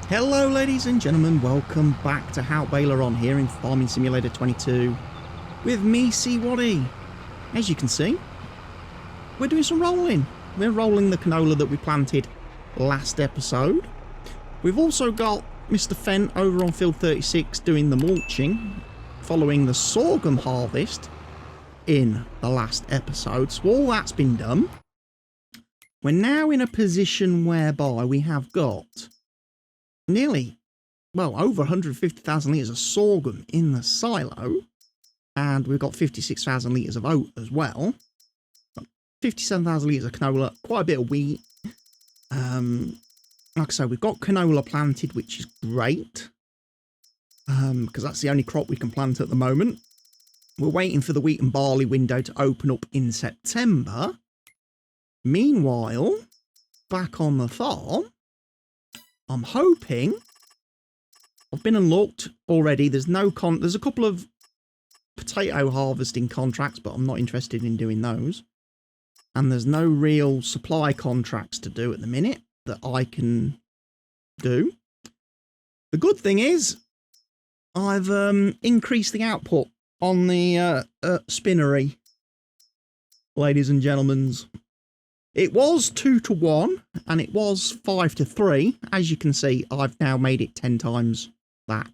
Hello ladies and gentlemen, welcome back to Haut Beyleron here in Farming Simulator 22 with me, CWATTY. As you can see, we're doing some rolling. We're rolling the canola that we planted last episode. We've also got Mr. Fenn over on field 36 doing the mulching following the sorghum harvest in the last episode. So all that's been done. We're now in a position whereby we have got nearly, well, over 150,000 litres of sorghum in the silo, and we've got 56,000 litres of oat as well. 57,000 litres of canola, quite a bit of wheat. Like I say, we've got canola planted, which is great, because that's the only crop we can plant at the moment. We're waiting for the wheat and barley window to open up in September. Meanwhile, back on the farm, I'm hoping, I've been and looked already, there's a couple of potato harvesting contracts, but I'm not interested in doing those. And there's no real supply contracts to do at the minute that I can do. The good thing is, I've increased the output on the spinnery, ladies and gentlemen. It was 2 to 1 and it was 5 to 3. As you can see, I've now made it 10 times that.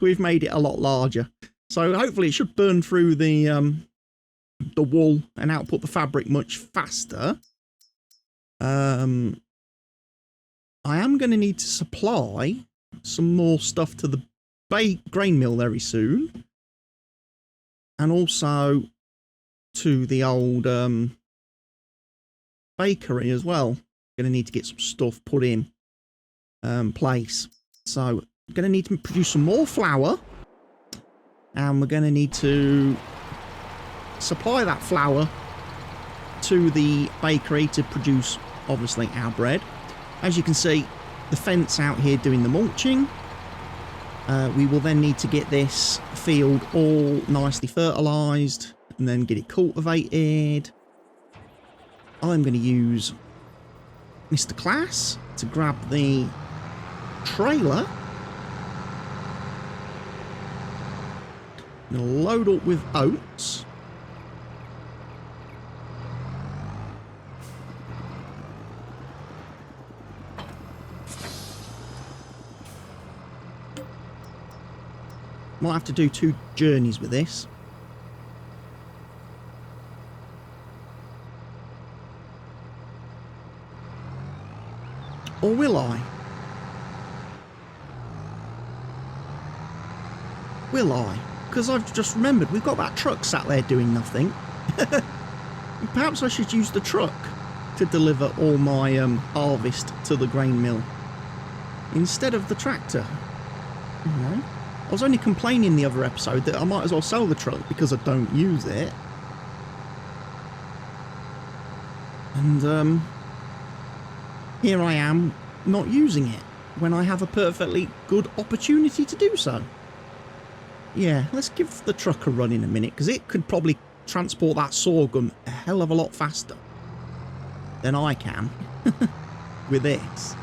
We've made it a lot larger. So hopefully it should burn through the wool and output the fabric much faster. I am going to need to supply some more stuff to the grain mill very soon. And also to the old bakery as well. Going to need to get some stuff put in place. So we're going to need to produce some more flour, and we're going to need to supply that flour to the bakery to produce, obviously, our bread. As you can see, the fence out here doing the mulching. We will then need to get this field all nicely fertilised and then get it cultivated. I'm going to use Mr. Class to grab the trailer. I'm going to load up with oats. Might have to do 2 journeys with this. Or will I? Will I? Because I've just remembered we've got that truck sat there doing nothing. Perhaps I should use the truck to deliver all my harvest to the grain mill instead of the tractor. You know? I was only complaining the other episode that I might as well sell the truck because I don't use it. And here I am not using it when I have a perfectly good opportunity to do so. Yeah, let's give the truck a run in a minute, because it could probably transport that sorghum a hell of a lot faster than I can with this.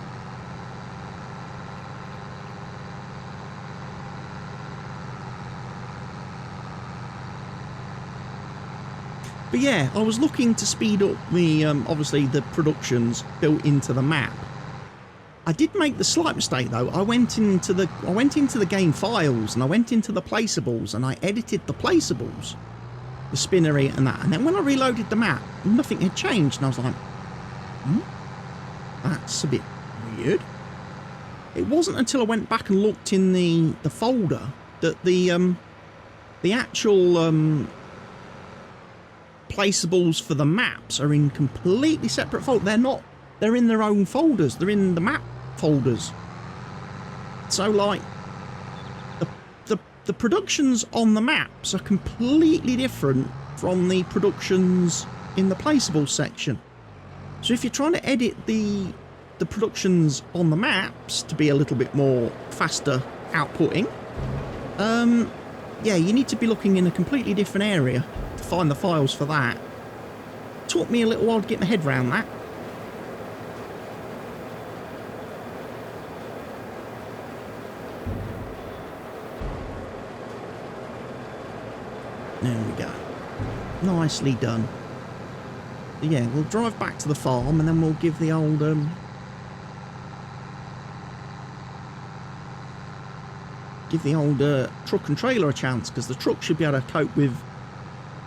But yeah, I was looking to speed up the, obviously, the productions built into the map. I did make the slight mistake though. I went into the game files and I went into the placeables and I edited the placeables, the spinnery and that. And then when I reloaded the map, nothing had changed, and I was like, that's a bit weird. It wasn't until I went back and looked in the folder that the actual placeables for the maps are in completely separate folders. They're not. They're in their own folders. They're in the map folders. So, like, the productions on the maps are completely different from the productions in the placeables section. So if you're trying to edit the productions on the maps to be a little bit more faster outputting, yeah, you need to be looking in a completely different area to find the files for that. Took me a little while to get my head around that. nicely done. So yeah, we'll drive back to the farm and then we'll give the old truck and trailer a chance, because the truck should be able to cope with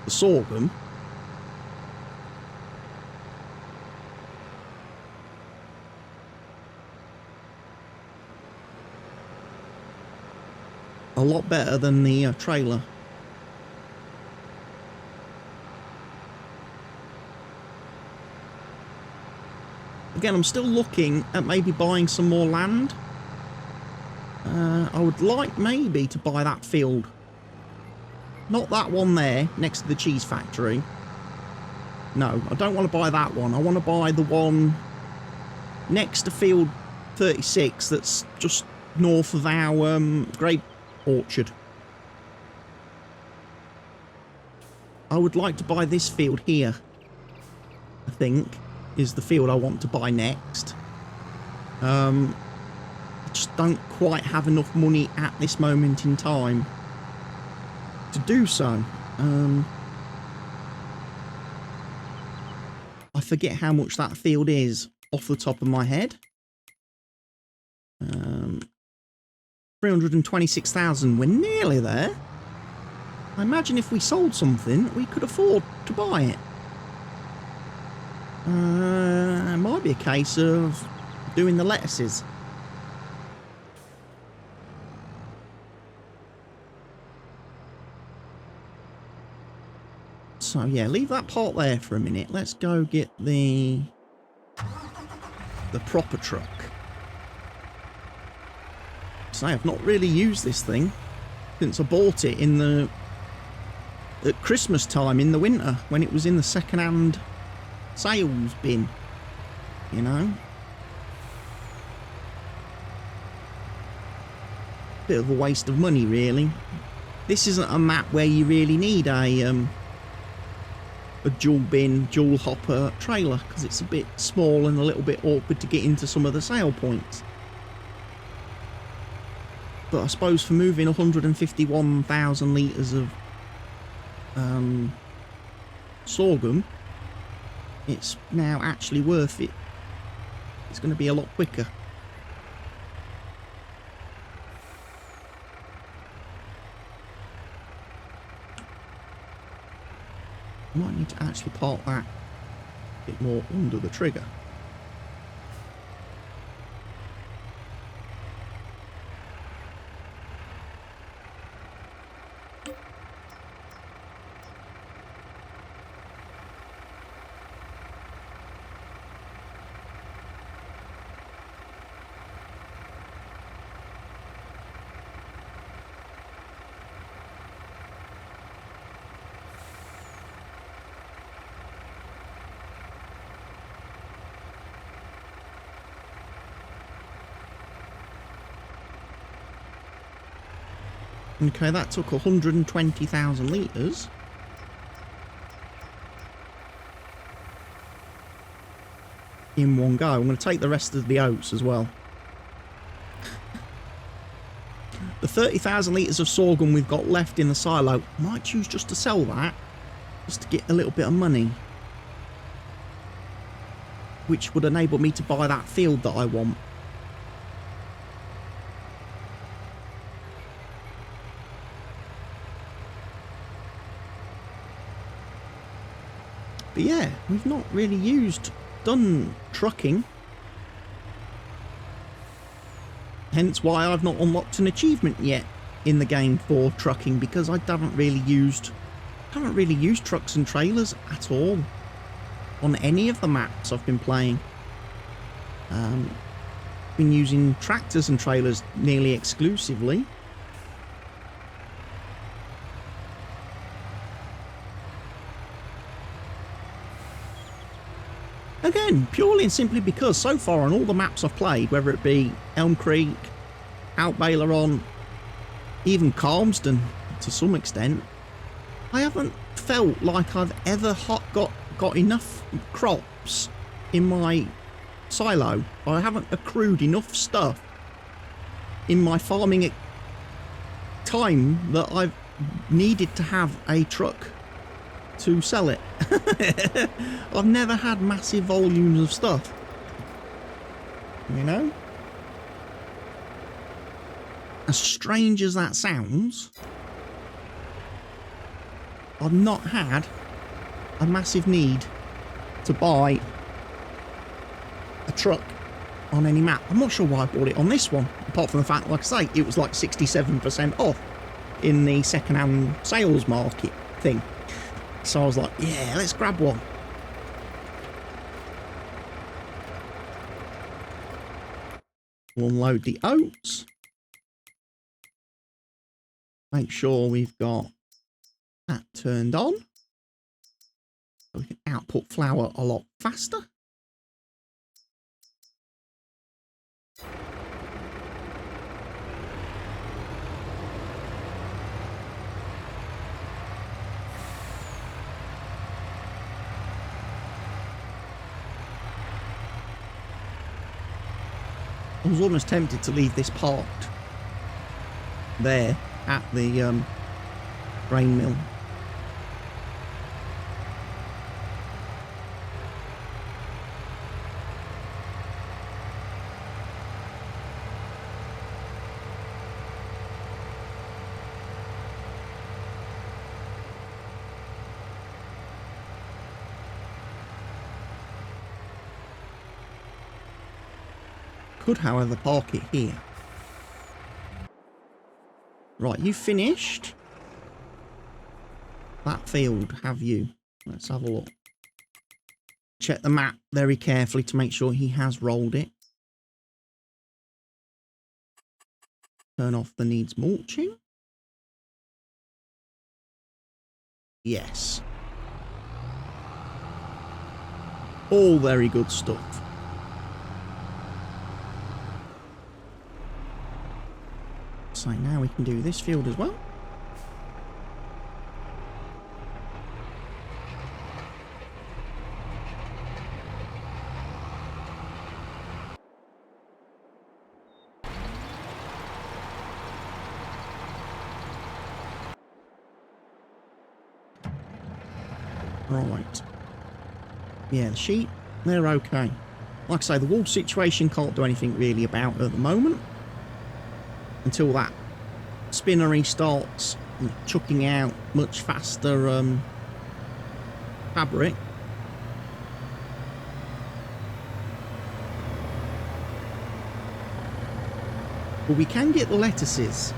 the sorghum. A lot better than the trailer. Again, I'm still looking at maybe buying some more land. I would like maybe to buy that field. Not that one there, next to the cheese factory. No, I don't want to buy that one. I want to buy the one next to field 36 that's just north of our grape orchard. I would like to buy this field here, I think, is the field I want to buy next. I just don't quite have enough money at this moment in time to do so. I forget how much that field is off the top of my head. 326,000, we're nearly there. I imagine if we sold something, we could afford to buy it. It might be a case of doing the lettuces. So yeah, leave that part there for a minute. Let's go get the proper truck. So I've not really used this thing since I bought it at Christmas time in the winter, when it was in the second-hand sales bin, you know. Bit of a waste of money, really. This isn't a map where you really need a dual bin, dual hopper trailer, because it's a bit small and a little bit awkward to get into some of the sale points. But I suppose for moving 151,000 litres of sorghum, it's now actually worth it. It's going to be a lot quicker. I might need to actually park that a bit more under the trigger. Okay, that took 120,000 litres. In one go. I'm going to take the rest of the oats as well. The 30,000 litres of sorghum we've got left in the silo, I might choose just to sell that, just to get a little bit of money, which would enable me to buy that field that I want. But yeah, we've not really done trucking. Hence why I've not unlocked an achievement yet in the game for trucking, because I haven't really used trucks and trailers at all on any of the maps I've been playing. Been using tractors and trailers nearly exclusively. Again, purely and simply because so far on all the maps I've played, whether it be Elm Creek, Haut Beyleron, even Calmsden to some extent, I haven't felt like I've ever got enough crops in my silo. I haven't accrued enough stuff in my farming time that I've needed to have a truck to sell it. I've never had massive volumes of stuff. You know? As strange as that sounds, I've not had a massive need to buy a truck on any map. I'm not sure why I bought it on this one, apart from the fact, like I say, it was like 67% off in the second-hand sales market thing. So I was like, yeah, let's grab one. We'll unload the oats. Make sure we've got that turned on, so we can output flour a lot faster. I was almost tempted to leave this parked there at the grain mill. Could, however, park it here. Right, you finished that field, have you? Let's have a look. Check the map very carefully to make sure he has rolled it. Turn off the needs mulching. Yes. All very good stuff. So now we can do this field as well. Right. Yeah, the sheep, they're okay. Like I say, the wool situation can't do anything really about at the moment. Until that spinnery starts chucking out much faster fabric. But we can get the lettuces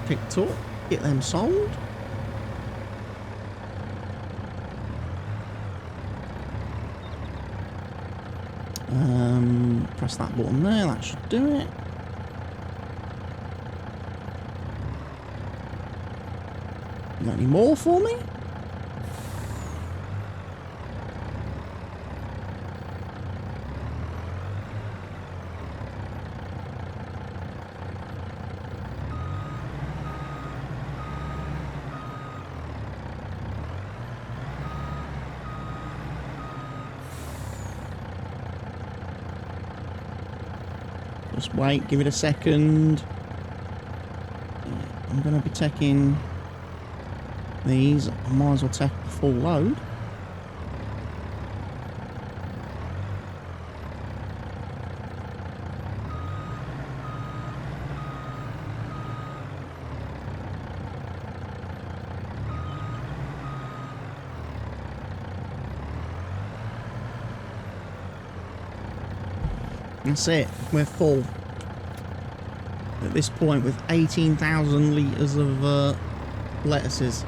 picked up, get them sold. Press that button there, that should do it. You got any more for me? Just wait, give it a second. I'm going to be taking these. I might as well take the full load. That's it, we're full. At this point with 18,000 litres of lettuces.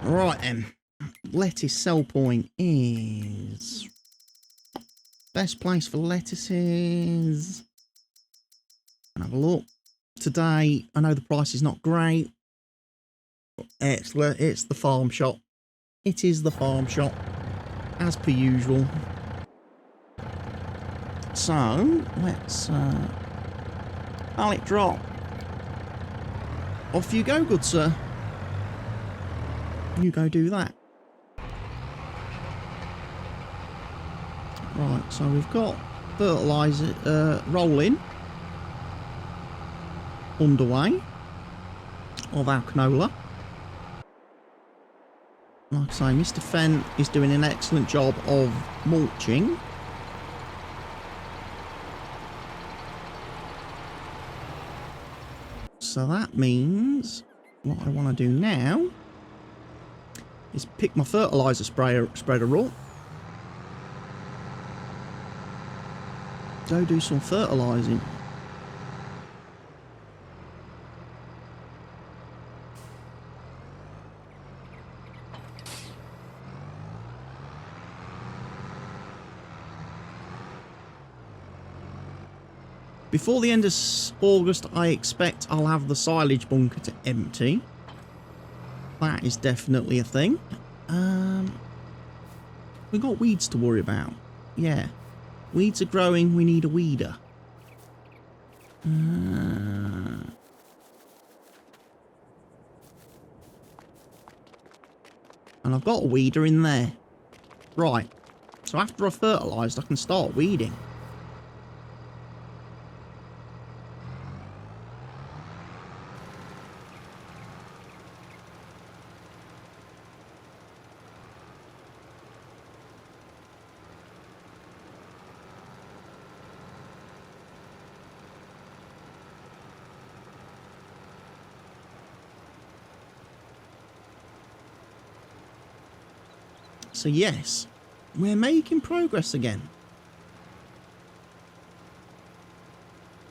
Right then, lettuce sell point is... Best place for lettuces. Have a look. Today, I know the price is not great. But it's the farm shop. It is the farm shop, as per usual. So, let's pallet drop. Off you go, good sir. You go do that. Right, so we've got fertiliser rolling underway of our canola. Like I say, Mr. Fenn is doing an excellent job of mulching. So that means what I want to do now is pick my fertiliser spreader up. Go do some fertilising. Before the end of August, I expect I'll have the silage bunker to empty. That is definitely a thing. We've got weeds to worry about. Yeah. Weeds are growing, we need a weeder. And I've got a weeder in there. Right. So after I've fertilised, I can start weeding. So yes, we're making progress again.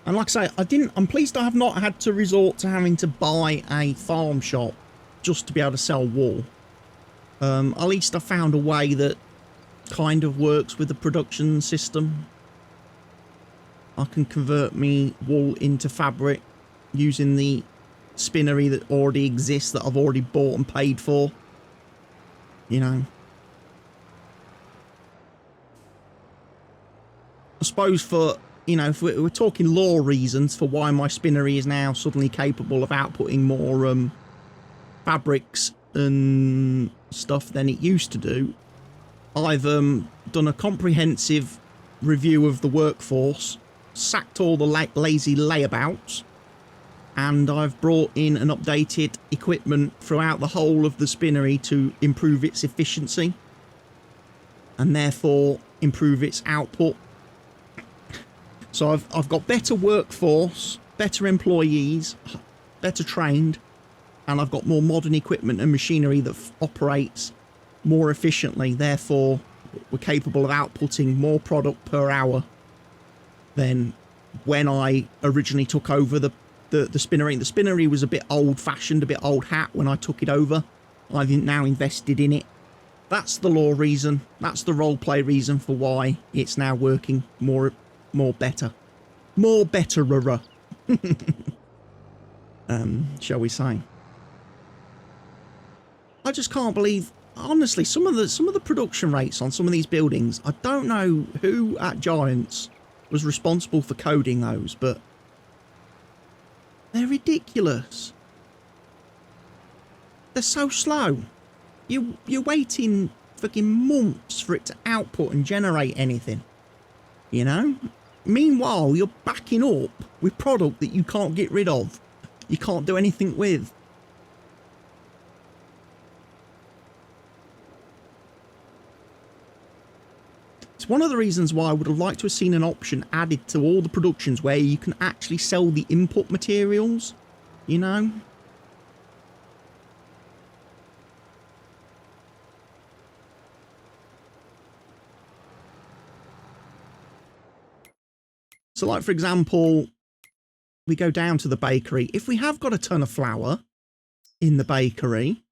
And like I say, I'm pleased I have not had to resort to having to buy a farm shop just to be able to sell wool. At least I found a way that kind of works with the production system. I can convert me wool into fabric using the spinnery that already exists, that I've already bought and paid for. You know. I suppose for, you know, if we're talking law reasons for why my spinnery is now suddenly capable of outputting more fabrics and stuff than it used to do, I've done a comprehensive review of the workforce, sacked all the lazy layabouts, and I've brought in and updated equipment throughout the whole of the spinnery to improve its efficiency and therefore improve its output. So I've got better workforce, better employees, better trained, and I've got more modern equipment and machinery that operates more efficiently. Therefore, we're capable of outputting more product per hour than when I originally took over the spinnery. The spinnery was a bit old-fashioned, a bit old hat when I took it over. I've now invested in it. That's the law reason. That's the roleplay reason for why it's now working more better. More betterer. Shall we say. I just can't believe, honestly, some of the production rates on some of these buildings. I don't know who at Giants was responsible for coding those, but they're ridiculous. They're so slow. You're waiting fucking months for it to output and generate anything. You know? Meanwhile, you're backing up with product that you can't get rid of. You can't do anything with. It's one of the reasons why I would have liked to have seen an option added to all the productions where you can actually sell the input materials, you know? So like, for example, we go down to the bakery. If we have got a ton of flour in the bakery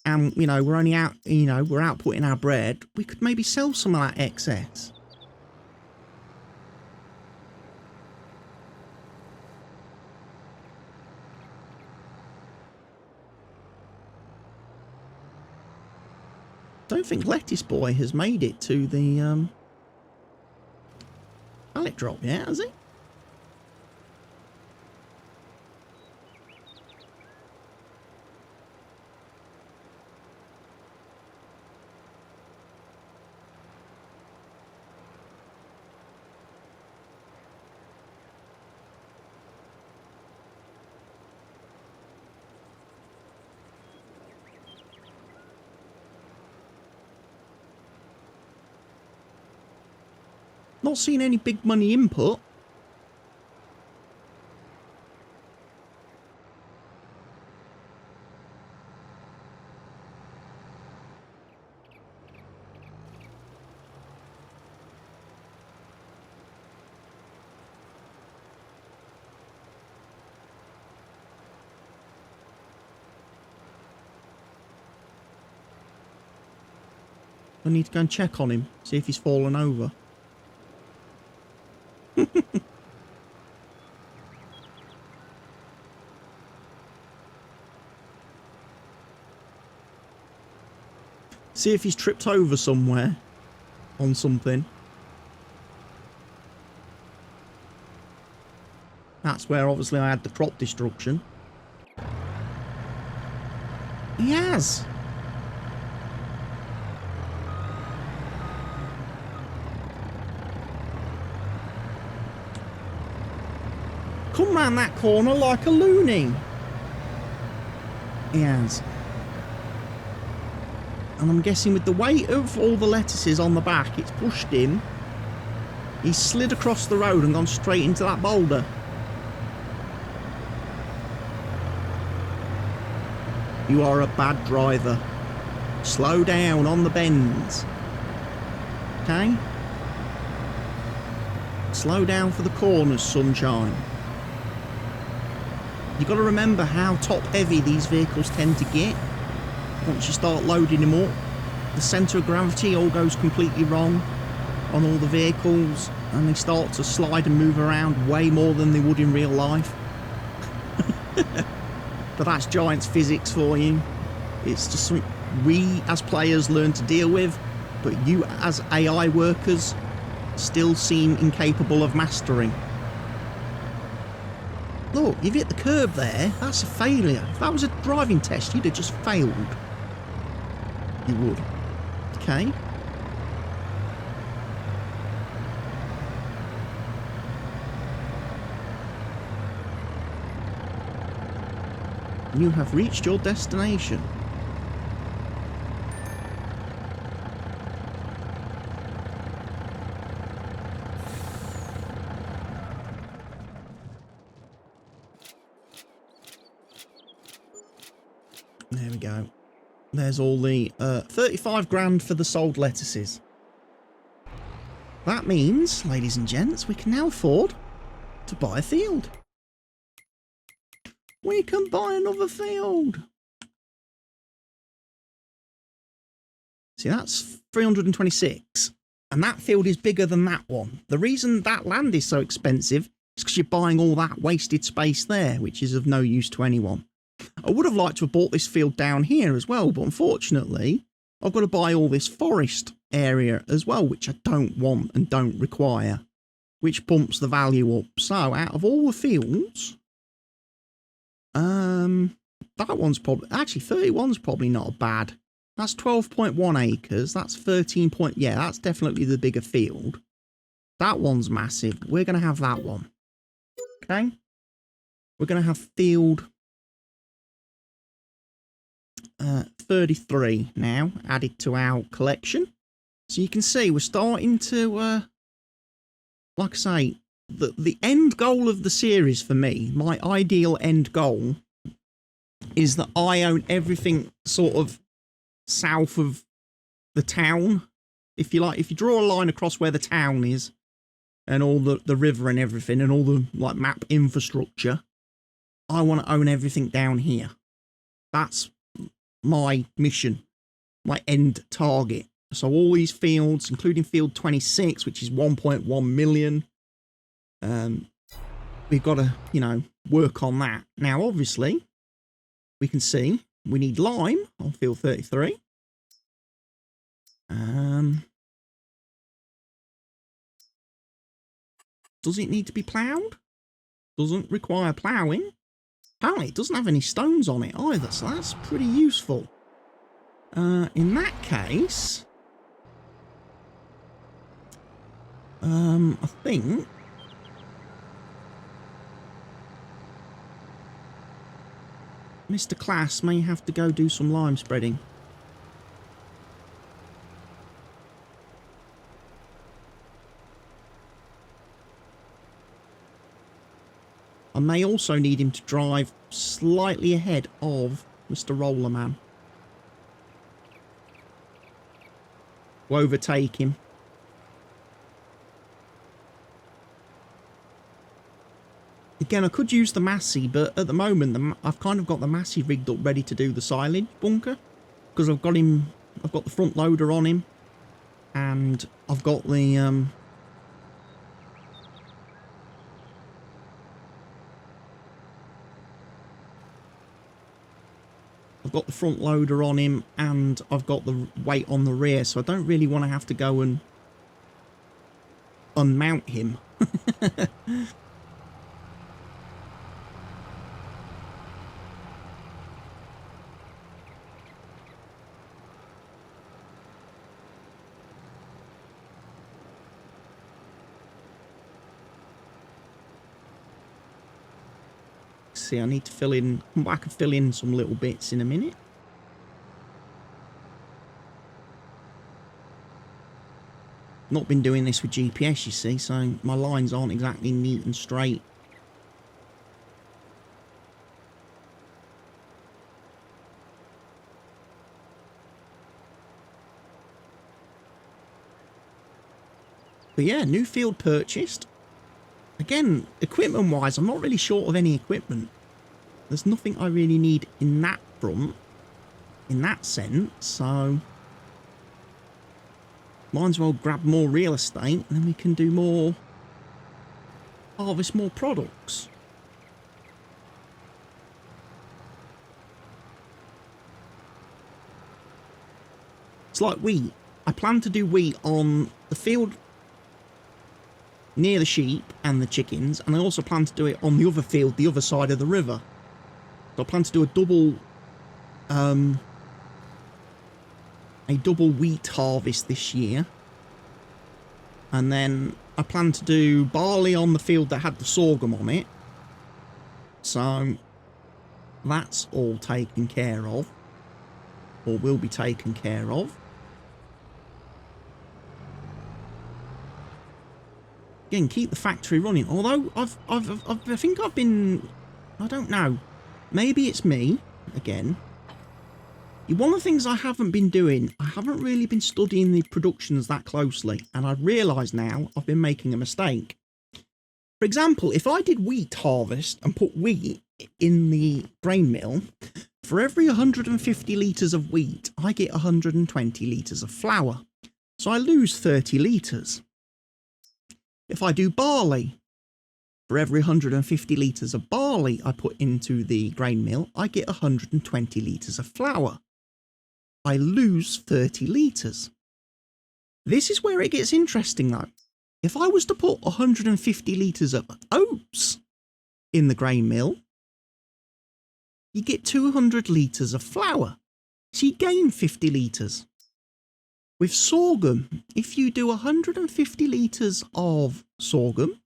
and, you know, we're only out, you know, we're outputting our bread, we could maybe sell some of that excess. Don't think Lettuce Boy has made it to the pallet drop yet, has he? Not seeing any big money input. I need to go and check on him, see if he's fallen over. See if he's tripped over somewhere on something. That's where obviously I had the crop destruction. He has. Come round that corner like a loony. He has. And I'm guessing with the weight of all the lettuces on the back, it's pushed him. He's slid across the road and gone straight into that boulder. You are a bad driver. Slow down on the bends. Okay? Slow down for the corners, sunshine. You've got to remember how top heavy these vehicles tend to get. Once you start loading them up, the centre of gravity all goes completely wrong on all the vehicles, and they start to slide and move around way more than they would in real life. But that's Giants physics for you. It's just something we as players learn to deal with, but you as AI workers still seem incapable of mastering. Look, you've hit the curb there. That's a failure. If that was a driving test, you'd have just failed. You would. Okay. You have reached your destination. There we go. There's all the 35 grand for the sold lettuces. That means, ladies and gents, we can now afford to buy a field. We can buy another field. See, that's 326. And that field is bigger than that one. The reason that land is so expensive is because you're buying all that wasted space there, which is of no use to anyone. I would have liked to have bought this field down here as well, but unfortunately, I've got to buy all this forest area as well, which I don't want and don't require, which bumps the value up. So, out of all the fields, that one's probably, actually 31's probably not bad. That's 12.1 acres. That's 13 point, yeah, that's definitely the bigger field. That one's massive. We're going to have that one. Okay. We're going to have field 33 now added to our collection. So you can see we're starting to, like I say, the end goal of the series for me, my ideal end goal, is that I own everything sort of south of the town. If you like, if you draw a line across where the town is and all the river and everything and all the like map infrastructure, I want to own everything down here. That's my mission, my end target. So all these fields, including field 26, which is 1.1 million, we've got to, you know, work on that. Now, obviously, we can see we need lime on field 33. Does it need to be ploughed? Doesn't require ploughing. Apparently, it doesn't have any stones on it either, so that's pretty useful. In that case, I think Mr. Class may have to go do some lime spreading. I may also need him to drive slightly ahead of Mr. Rollerman to overtake him. Again, I could use the Massey, but at the moment, I've kind of got the Massey rigged up ready to do the silage bunker. Because I've got the front loader on him. And I've got the, front loader on him, and I've got the weight on the rear, so I don't really want to have to go and unmount him. See, I need to come back and fill in some little bits in a minute. Not been doing this with GPS, you see, so my lines aren't exactly neat and straight. But yeah, new field purchased. Again, equipment-wise, I'm not really short of any equipment. There's nothing I really need in that front, in that sense, so might as well grab more real estate, and then we can do more, harvest more products. It's like wheat. I plan to do wheat on the field near the sheep and the chickens, and I also plan to do it on the other field, the other side of the river. So I plan to do a double wheat harvest this year, and then I plan to do barley on the field that had the sorghum on it. So that's all taken care of, or will be taken care of. Again, keep the factory running. Although I think I've been, I don't know, maybe it's me again. One of the things I haven't been doing, I haven't really been studying the productions that closely, and I realise now I've been making a mistake. For example, if I did wheat harvest and put wheat in the grain mill, for every 150 litres of wheat, I get 120 litres of flour. So I lose 30 litres. If I do barley, for every 150 litres of barley I put into the grain mill, I get 120 litres of flour. I lose 30 litres. This is where it gets interesting though. If I was to put 150 litres of oats in the grain mill, you get 200 litres of flour. So you gain 50 litres. With sorghum, if you do 150 litres of sorghum,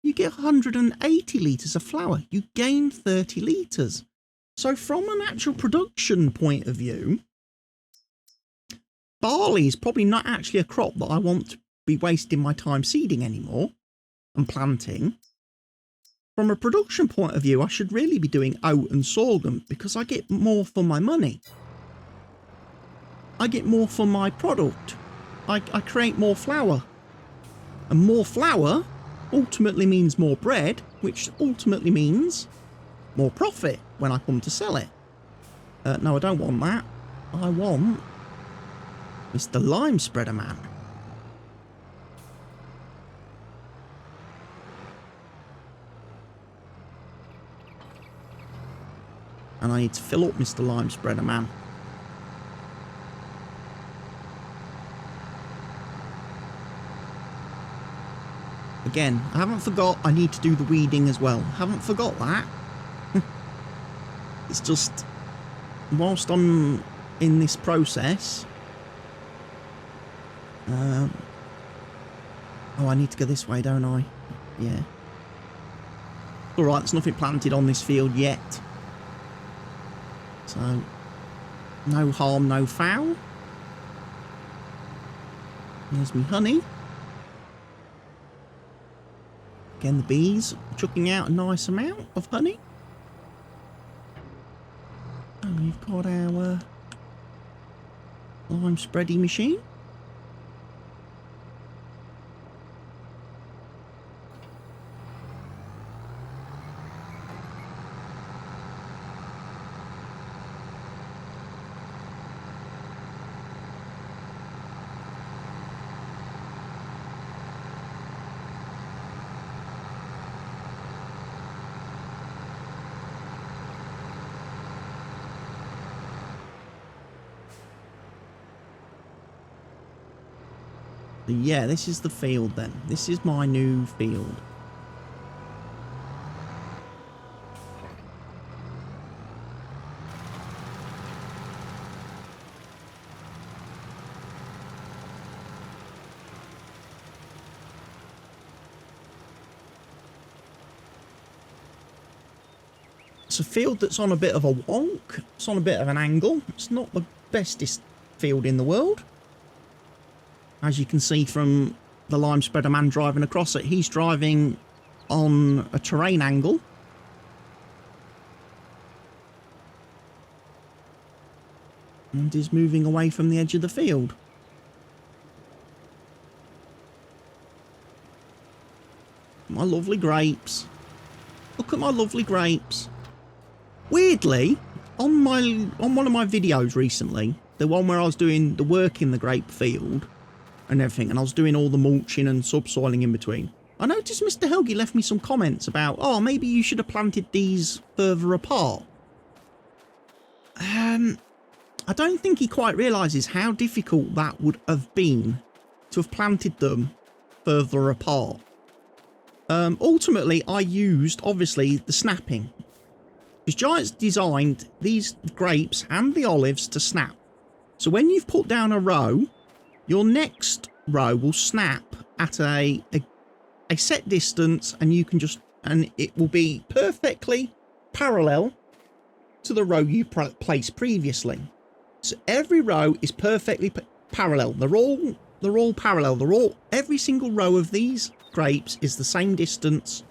you get 180 litres of flour. You gain 30 litres. So from an actual production point of view, barley is probably not actually a crop that I want to be wasting my time seeding anymore and planting. From a production point of view, I should really be doing oat and sorghum because I get more for my money. I get more for my product. I create more flour. And more flour ultimately means more bread, which ultimately means more profit when I come to sell it. No, I don't want that. I want Mr. Lime Spreader Man. And I need to fill up Mr. Lime Spreader Man. Again, I haven't forgot I need to do the weeding as well. Haven't forgot that. It's just, whilst I'm in this process... oh, I need to go this way, don't I? Yeah. Alright, there's nothing planted on this field yet. So, no harm, no foul. There's me honey. Again, the bees chucking out a nice amount of honey. And we've got our lime spready machine. Yeah, this is the field then. This is my new field. It's a field that's on a bit of a wonk. It's on a bit of an angle. It's not the bestest field in the world. As you can see from the lime spreader man driving across it, he's driving on a terrain angle. And is moving away from the edge of the field. My lovely grapes. Look at my lovely grapes. Weirdly, on one of my videos recently, the one where I was doing the work in the grape field and everything, and I was doing all the mulching and subsoiling in between, I noticed Mr. Helgi left me some comments about, oh, maybe you should have planted these further apart. I don't think he quite realises how difficult that would have been to have planted them further apart. Ultimately, I used, obviously, the snapping. Because Giant's designed these grapes and the olives to snap. So when you've put down a row, your next row will snap at a set distance, and you can just, and it will be perfectly parallel to the row you placed previously. So every row is perfectly parallel. They're all parallel. Every single row of these grapes is the same distance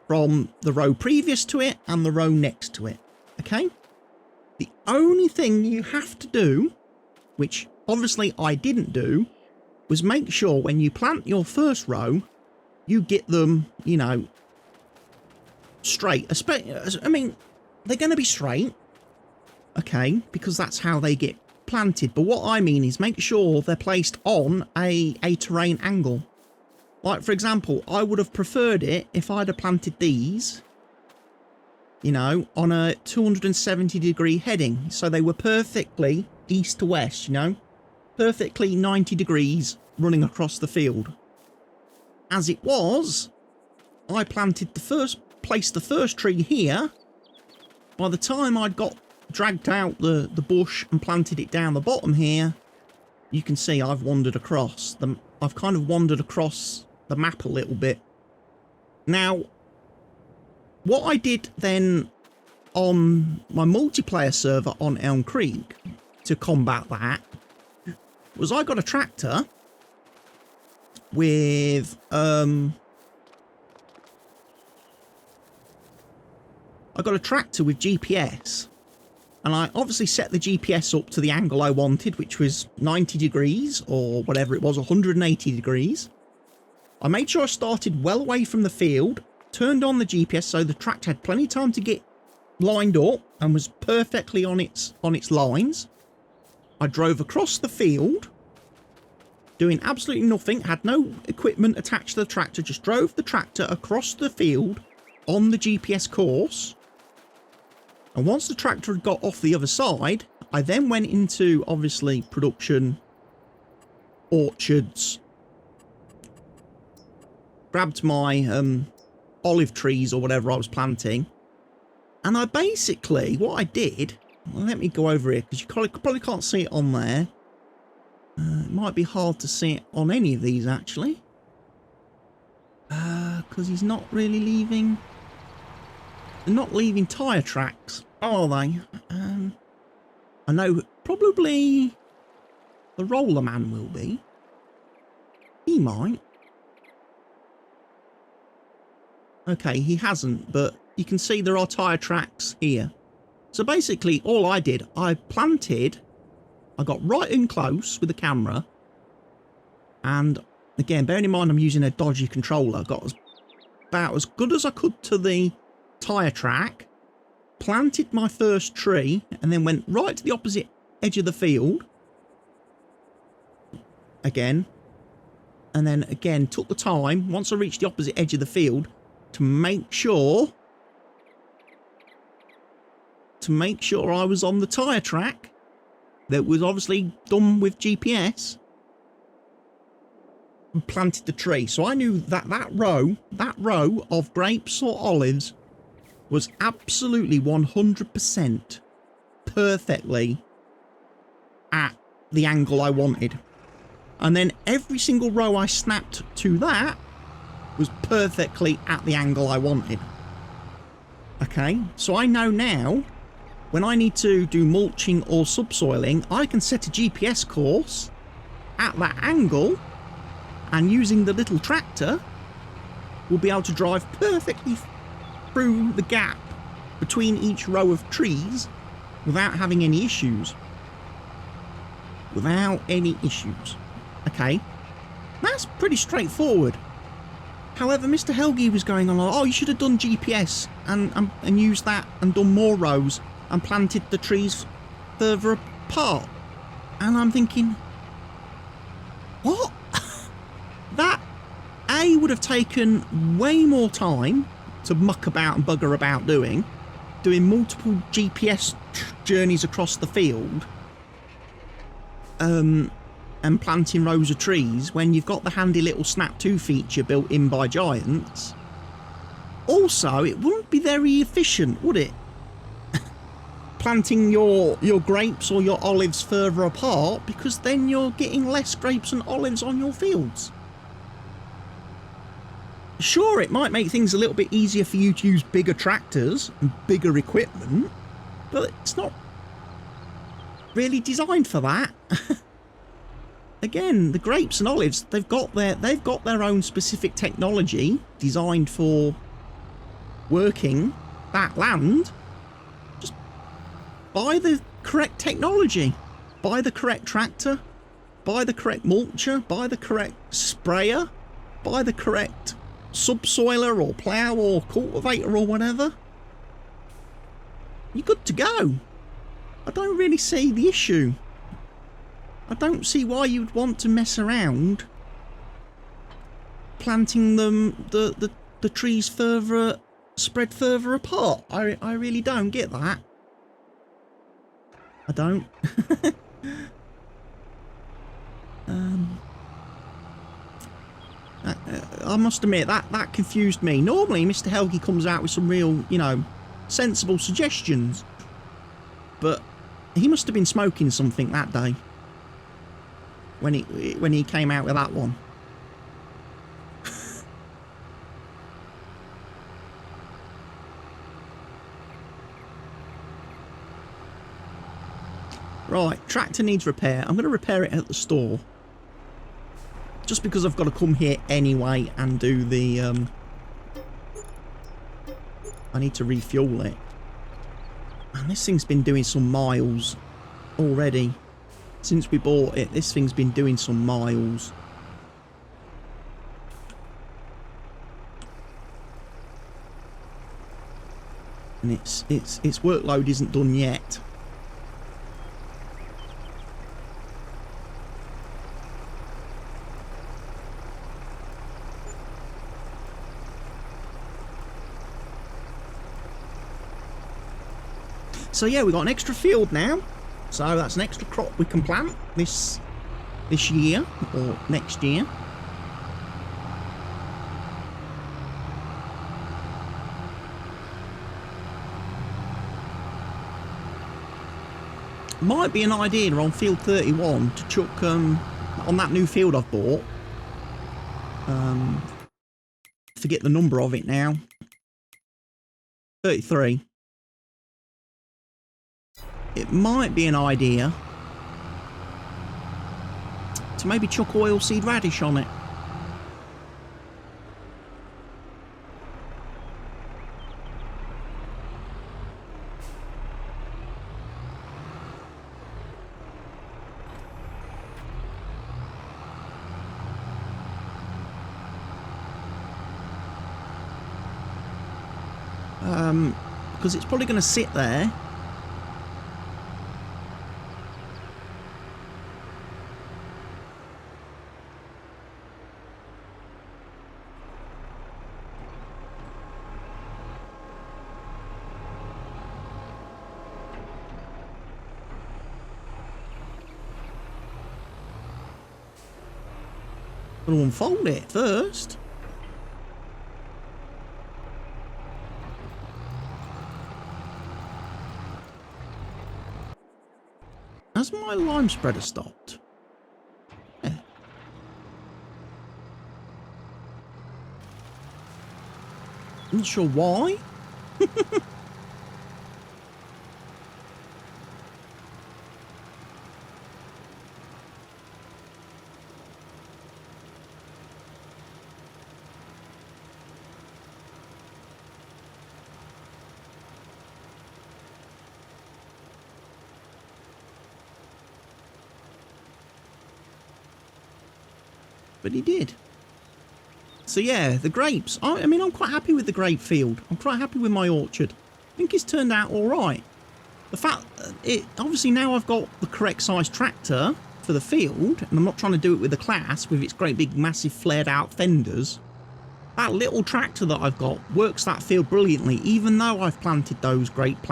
from the row previous to it and the row next to it. Okay? The only thing you have to do, which obviously I didn't do, was make sure when you plant your first row, you get them, you know, straight. I mean, they're going to be straight, okay, because that's how they get planted. But what I mean is make sure they're placed on a terrain angle. Like, for example, I would have preferred it if I'd have planted these, you know, on a 270-degree heading. So they were perfectly east to west, you know, perfectly 90 degrees running across the field. As it was, I placed the first tree here. By the time I'd got dragged out the bush and planted it down the bottom here, you can see I've wandered across them. I've kind of wandered across the map a little bit. Now, what I did then on my multiplayer server on Elm Creek to combat that was I got a tractor with GPS, and I obviously set the GPS up to the angle I wanted, which was 90 degrees or whatever it was, 180 degrees. I made sure I started well away from the field, turned on the GPS so the tractor had plenty of time to get lined up and was perfectly on its lines. I drove across the field, doing absolutely nothing, had no equipment attached to the tractor, just drove the tractor across the field on the GPS course. And once the tractor had got off the other side, I then went into, obviously, production, orchards, grabbed my olive trees or whatever I was planting, and I basically, what I did, well, let me go over here, because you probably can't see it on there. It might be hard to see it on any of these, actually. Because he's not really leaving... They're not leaving tyre tracks, are they? I know probably the roller man will be. He might. Okay, he hasn't, but you can see there are tyre tracks here. So basically, all I did, I got right in close with the camera, and again, bearing in mind I'm using a dodgy controller, got about as good as I could to the tyre track, planted my first tree, and then went right to the opposite edge of the field, again, and then again took the time, once I reached the opposite edge of the field, to make sure I was on the tyre track that was obviously done with GPS, and planted the tree. So I knew that that row of grapes or olives was absolutely 100% perfectly at the angle I wanted. And then every single row I snapped to that was perfectly at the angle I wanted. Okay, so I know now when I need to do mulching or subsoiling, I can set a GPS course at that angle, and using the little tractor, we'll be able to drive perfectly through the gap between each row of trees without having any issues. Without any issues. Okay, that's pretty straightforward. However, Mr. Helgi was going on, oh, you should have done GPS and used that and done more rows and planted the trees further apart. And I'm thinking, what? That, A, would have taken way more time to muck about and bugger about doing multiple GPS journeys across the field, and planting rows of trees when you've got the handy little snap to feature built in by Giants. Also, it wouldn't be very efficient, would it? Planting your grapes or your olives further apart, because then you're getting less grapes and olives on your fields. Sure, it might make things a little bit easier for you to use bigger tractors and bigger equipment, but it's not really designed for that. Again, the grapes and olives, they've got their own specific technology designed for working that land. Just buy the correct technology, buy the correct tractor, buy the correct mulcher, buy the correct sprayer, buy the correct subsoiler or plough or cultivator or whatever. You're good to go. I don't really see the issue. I don't see why you'd want to mess around planting them the trees spread further apart. I really don't get that. I don't. I must admit that confused me. Normally Mr. Helgi comes out with some real, sensible suggestions, but he must have been smoking something that day when he came out with that one. Right, tractor needs repair. I'm going to repair it at the store, just because I've got to come here anyway and do the I need to refuel it. And this thing's been doing some miles already. Since we bought it, this thing's been doing some miles. And its workload isn't done yet. So yeah, we've got an extra field now. So that's an extra crop we can plant this year or next year. Might be an idea on field 31 to chuck on that new field I've bought. Forget the number of it now. 33. It might be an idea to maybe chuck oilseed radish on it. because it's probably going to sit there. I'm going to unfold it first. Has my lime spreader stopped? Yeah. I'm not sure why. But he did. So yeah, the grapes. I mean, I'm quite happy with the grape field. I'm quite happy with my orchard. I think it's turned out all right. The fact it obviously now I've got the correct size tractor for the field, and I'm not trying to do it with the Class with its great big massive flared out fenders. That little tractor that I've got works that field brilliantly, even though I've planted those grape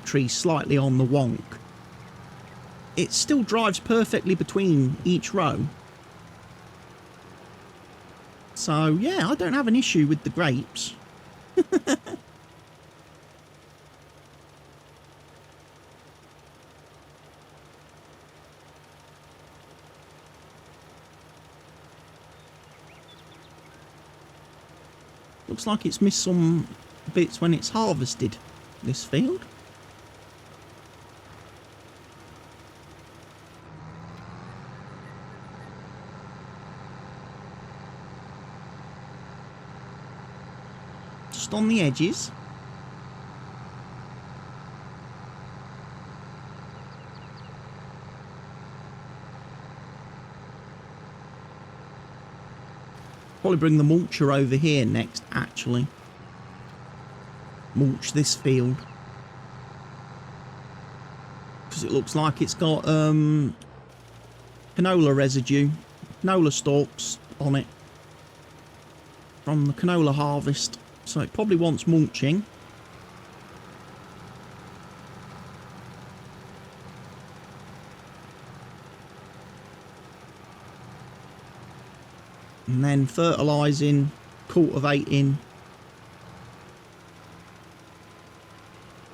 trees slightly on the wonk. It still drives perfectly between each row. So, yeah, I don't have an issue with the grapes. Looks like it's missed some bits when it's harvested, this field. On the edges. Probably bring the mulcher over here next, actually. Mulch this field. Because it looks like it's got canola residue, canola stalks on it from the canola harvest. So it probably wants mulching. And then fertilising, cultivating,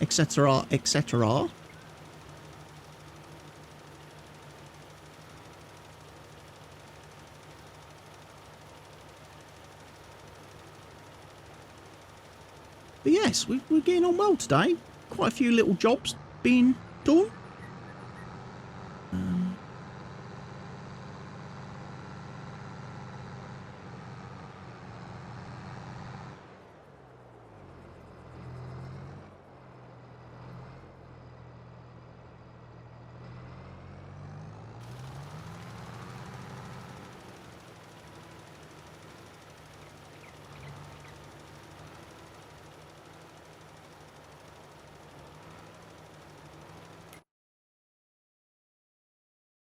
etc, etc. But yes, we're getting on well today. Quite a few little jobs being done.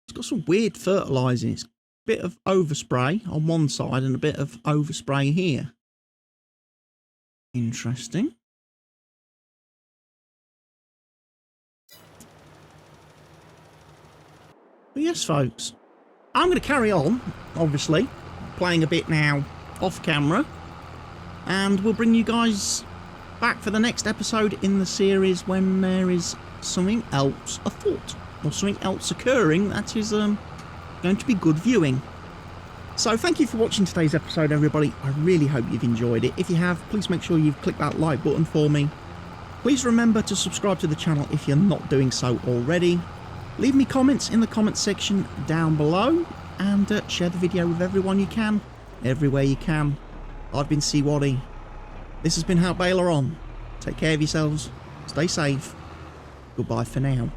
It's got some weird fertilising. It's a bit of overspray on one side and a bit of overspray here. Interesting. But yes, folks, I'm going to carry on, obviously, playing a bit now off camera, and we'll bring you guys back for the next episode in the series when there is something else afoot, or something else occurring that is going to be good viewing. So thank you for watching today's episode, everybody. I really hope you've enjoyed it. If you have, please make sure you've clicked that like button for me. Please remember to subscribe to the channel if you're not doing so already. Leave me comments in the comments section down below, and share the video with everyone you can, everywhere you can. I've been CWATTY. This has been Haut Beyleron. Take care of yourselves. Stay safe. Goodbye for now.